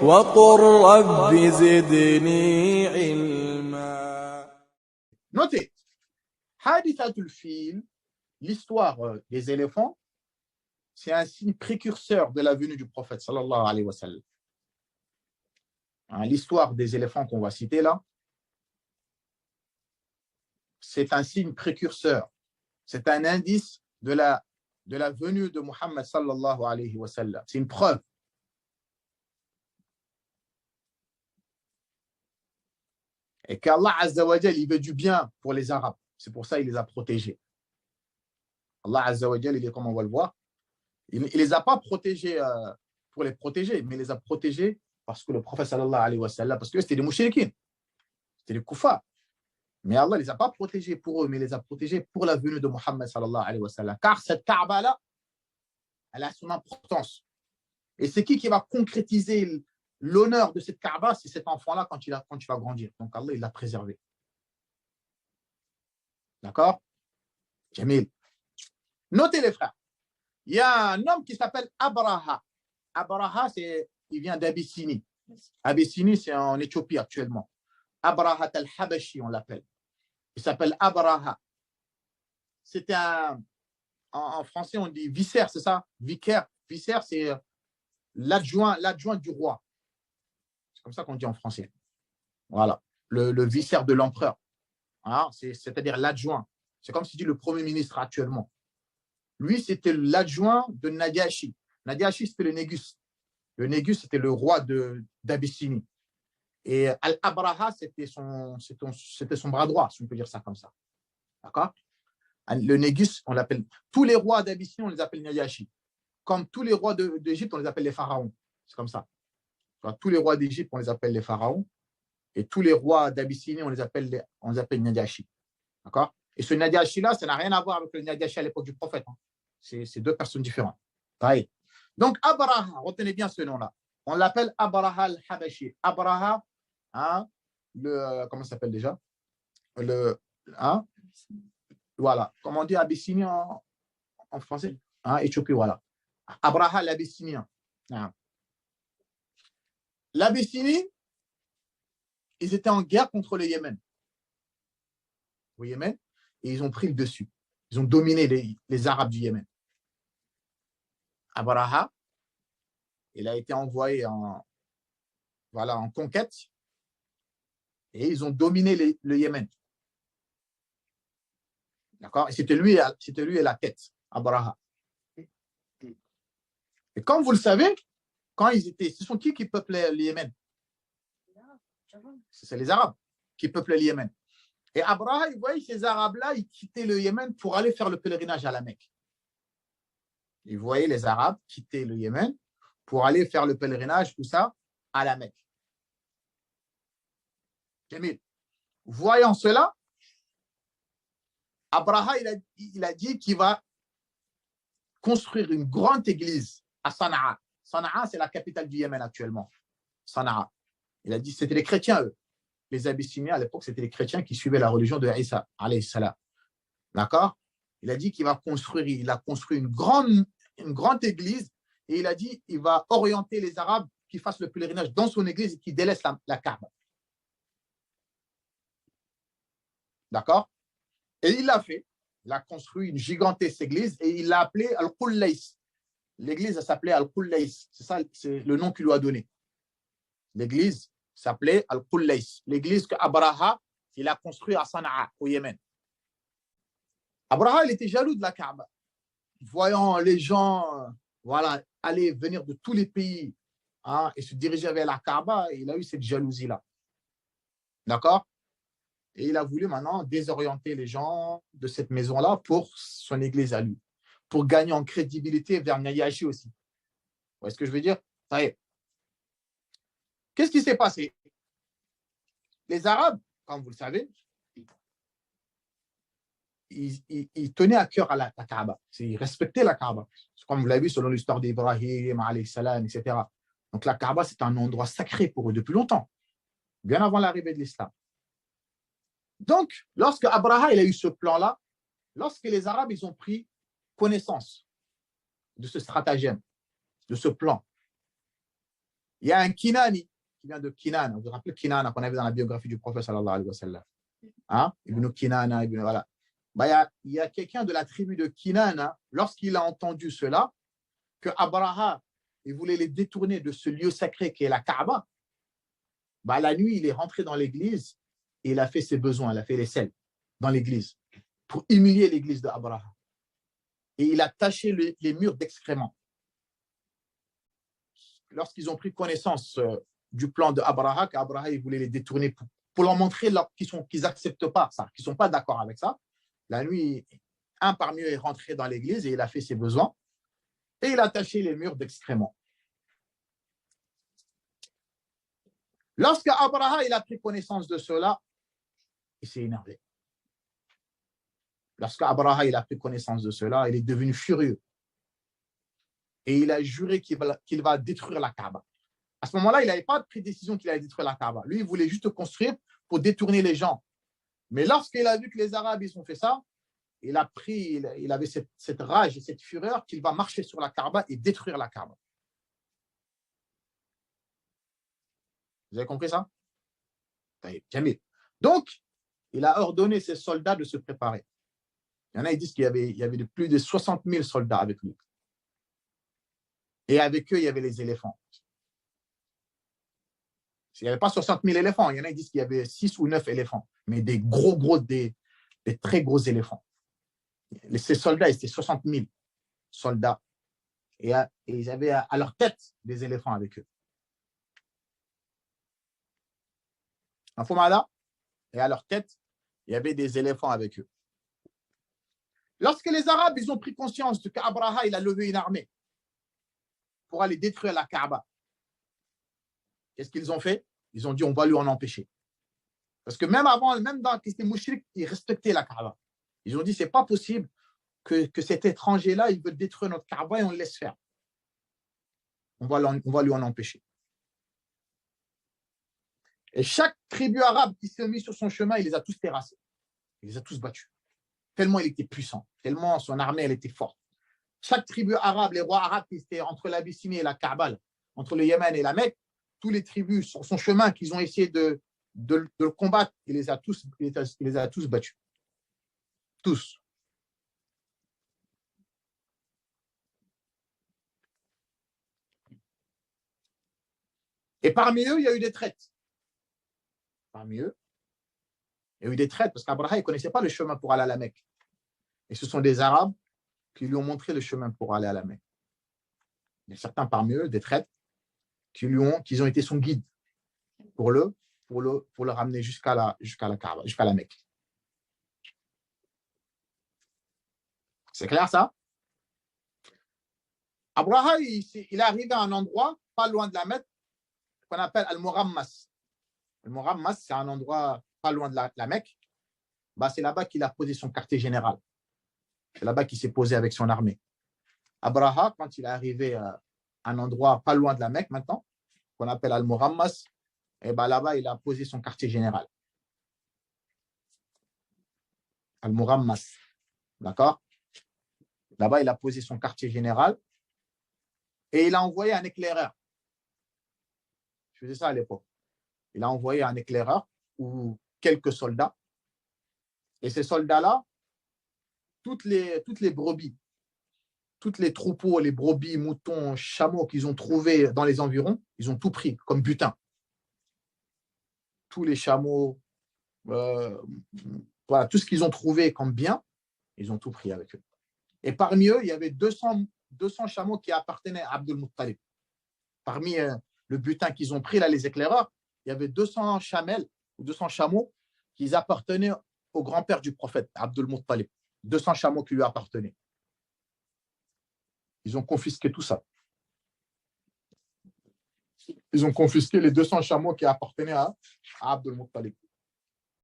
وقل رب زدني علما. Notez, Hadithatul Fil, l'histoire des éléphants, c'est un signe précurseur de la venue du prophète sallallahu alayhi wa sallam. L'histoire des éléphants qu'on va citer là, c'est un signe précurseur. C'est un indice de la venue de Muhammad sallallahu alayhi wa sallam. C'est une preuve. Et qu'Allah Azza wa Jal, il veut du bien pour les Arabes. C'est pour ça qu'il les a protégés. Allah Azza wa Jal, il est comme on va le voir. Il ne les a pas protégés pour les protéger, mais il les a protégés parce que le prophète sallallahu alayhi wa sallam, parce que c'était des mouchriquins, c'était des kuffars. Mais Allah ne les a pas protégés pour eux, mais il les a protégés pour la venue de Muhammad sallallahu alayhi wa sallam. Car cette Kaaba-là, elle a son importance. Et c'est qui va concrétiser l'honneur de cette Kaaba? C'est cet enfant-là quand il va grandir. Donc Allah, il l'a préservé. D'accord? Jamil. Notez les frères. Il y a un homme qui s'appelle Abraha. Abraha, il vient d'Abyssinie. Abyssinie, c'est en Éthiopie actuellement. Abraha al-Habashi, on l'appelle. Il s'appelle Abraha. C'était en français, on dit vicaire, c'est ça? Vicaire. Vicaire, c'est l'adjoint du roi. C'est comme ça qu'on dit en français. Voilà. Le vicaire de l'empereur. Hein? C'est-à-dire l'adjoint. C'est comme si tu dis le premier ministre actuellement. Lui, c'était l'adjoint de Najashi. Najashi, c'était le Négus. Le Négus, c'était le roi d'Abyssinie. Et Al-Abraha, c'était son bras droit, si on peut dire ça comme ça. D'accord? Le Négus, on l'appelle. Tous les rois d'Abyssinie, on les appelle Najashi. Comme tous les rois d'Égypte, on les appelle les pharaons. C'est comme ça. Tous les rois d'Égypte, on les appelle les pharaons. Et tous les rois d'Abyssinie, on les appelle Najashi. D'accord? Et ce Najashi-là, ça n'a rien à voir avec le Najashi à l'époque du prophète. Hein. C'est deux personnes différentes. Pareil. Donc, Abraha, retenez bien ce nom-là. On l'appelle Abraha al-Habashi. Abraha, hein, comment ça s'appelle déjà? Hein, voilà. Comment on dit Abyssinie en français? Hein, Éthiopie, voilà. Abraha l'Abyssinien. Hein. L'Abyssinie, ils étaient en guerre contre le Yémen. Au Yémen, et ils ont pris le dessus. Ils ont dominé les Arabes du Yémen. Abraha, il a été envoyé en conquête et ils ont dominé le Yémen. D'accord? Et c'était lui et la tête, Abraha. Et comme vous le savez, ce sont qui peuplaient le Yémen? C'est les Arabes qui peuplaient le Yémen. Et Abraha, il voyait ces Arabes-là, ils quittaient le Yémen pour aller faire le pèlerinage à la Mecque. Il voyait les Arabes quitter le Yémen pour aller faire le pèlerinage, tout ça, à la Mecque. Jamil. Voyant cela, Abraha, il a dit qu'il va construire une grande église à Sana'a. Sana'a, c'est la capitale du Yémen actuellement. Sana'a. Il a dit, c'était les chrétiens, eux. Les Abyssiniens, à l'époque, c'était les chrétiens qui suivaient la religion de Isa, alayhi salam. D'accord? Il a dit qu'il va construire, il a construit une grande église et il a dit qu'il va orienter les Arabes qui fassent le pèlerinage dans son église et qui délaissent la Kaaba. D'accord? Et il l'a fait. Il a construit une gigantesque église et il l'a appelée Al-Qullays. L'église s'appelait Al-Qullays. C'est ça, c'est le nom qu'il lui a donné. L'église s'appelait Al-Qullays. L'église que Abraha, il a construite à Sana'a, au Yémen. Abraha, il était jaloux de la Kaaba. Voyant les gens aller venir de tous les pays et se diriger vers la Kaaba, il a eu cette jalousie-là. D'accord? Et il a voulu maintenant désorienter les gens de cette maison-là pour son église à lui, pour gagner en crédibilité vers Najashi aussi. Vous voyez ce que je veux dire? Ça y est. Qu'est-ce qui s'est passé? Les Arabes, comme vous le savez, ils tenaient à cœur à la Kaaba. Ils respectaient la Kaaba. Comme vous l'avez vu selon l'histoire d'Ibrahim, alayhi salam, etc. Donc la Kaaba, c'est un endroit sacré pour eux depuis longtemps, bien avant l'arrivée de l'islam. Donc, lorsque Abraha il a eu ce plan-là, lorsque les Arabes ils ont pris connaissance de ce stratagème, de ce plan, Il y a un Kinani qui vient de Kinana. Vous vous rappelez Kinana qu'on avait dans la biographie du prophète sallallahu alayhi wa sallam. Hein? Ibn Kinana, voilà. Bah, il y a quelqu'un de la tribu de Kinana, lorsqu'il a entendu cela, que Abraha, il voulait les détourner de ce lieu sacré qui est la Kaaba. Bah, la nuit, il est rentré dans l'église et il a fait ses besoins, il a fait les selles dans l'église pour humilier l'église d'Abraha. Et il a taché les murs d'excréments. Lorsqu'ils ont pris connaissance du plan d'Abraha, qu'Abraha il voulait les détourner pour leur montrer qu'ils n'acceptent pas ça, qu'ils ne sont pas d'accord avec ça, la nuit, un parmi eux est rentré dans l'église et il a fait ses besoins et il a taché les murs d'excréments. Lorsque Abraha il a pris connaissance de cela, il s'est énervé. Lorsque Abraha il a pris connaissance de cela, il est devenu furieux. Et il a juré qu'il va détruire la Kaaba. À ce moment-là, il n'avait pas pris décision qu'il allait détruire la Kaaba. Lui, il voulait juste construire pour détourner les gens. Mais lorsqu'il a vu que les Arabes ils ont fait ça, il avait cette rage et cette fureur qu'il va marcher sur la Kaaba et détruire la Kaaba. Vous avez compris ça? Donc, il a ordonné ses soldats de se préparer. Il y en a qui disent qu'il y avait plus de 60 000 soldats avec lui. Et avec eux, il y avait les éléphants. Il n'y avait pas 60 000 éléphants. Il y en a qui disent qu'il y avait 6 ou 9 éléphants, mais des très gros éléphants. Ces soldats, ils étaient 60 000 soldats. Et ils avaient à leur tête des éléphants avec eux. En Fomala, et à leur tête, il y avait des éléphants avec eux. Lorsque les Arabes ils ont pris conscience qu'Abraha il a levé une armée pour aller détruire la Kaaba, qu'est-ce qu'ils ont fait? Ils ont dit on va lui en empêcher. Parce que même dans les mouchriks, ils respectaient la Kaaba. Ils ont dit c'est pas possible que cet étranger-là, il veut détruire notre Kaaba et on le laisse faire. On va lui en empêcher. Et chaque tribu arabe qui s'est mis sur son chemin, il les a tous terrassés. Il les a tous battus. Tellement il était puissant, tellement son armée elle était forte. Chaque tribu arabe, les rois arabes qui étaient entre l'Abyssinie et la Kaaba, entre le Yémen et la Mecque, tous les tribus sur son chemin qu'ils ont essayé de le combattre, il les a tous battus. Tous. Et parmi eux, il y a eu des traites. Parmi eux, il y a eu des traites parce qu'Abraha ne connaissait pas le chemin pour aller à la Mecque. Et ce sont des Arabes qui lui ont montré le chemin pour aller à la Mecque. Il y a certains parmi eux, des traites, qui ont été son guide pour le ramener jusqu'à la Kaaba, jusqu'à la Mecque. C'est clair ça? Abraha, il est arrivé à un endroit pas loin de la Mecque qu'on appelle Al-Murammas. Al-Murammas, c'est un endroit pas loin de la Mecque. C'est là-bas qu'il a posé son quartier général. C'est là-bas qu'il s'est posé avec son armée. Abraha, quand il est arrivé à un endroit pas loin de la Mecque maintenant, qu'on appelle Al-Murammas, et là-bas, il a posé son quartier général. Al-Murammas. D'accord? Là-bas, il a posé son quartier général et il a envoyé un éclaireur. Je faisais ça à l'époque. Il a envoyé un éclaireur ou quelques soldats. Et ces soldats-là, toutes les brebis, tous les troupeaux, les brebis, moutons, chameaux qu'ils ont trouvés dans les environs, ils ont tout pris comme butin. Tous les chameaux, voilà, tout ce qu'ils ont trouvé comme bien, ils ont tout pris avec eux. Et parmi eux, il y avait 200 chameaux qui appartenaient à Abdul Muttalib. Parmi le butin qu'ils ont pris, là, les éclaireurs, il y avait 200 chamelles ou 200 chameaux qui appartenaient au grand-père du prophète, Abdul Muttalib. 200 chameaux qui lui appartenaient. Ils ont confisqué tout ça. Ils ont confisqué les 200 chameaux qui appartenaient à Abdul Muttalib.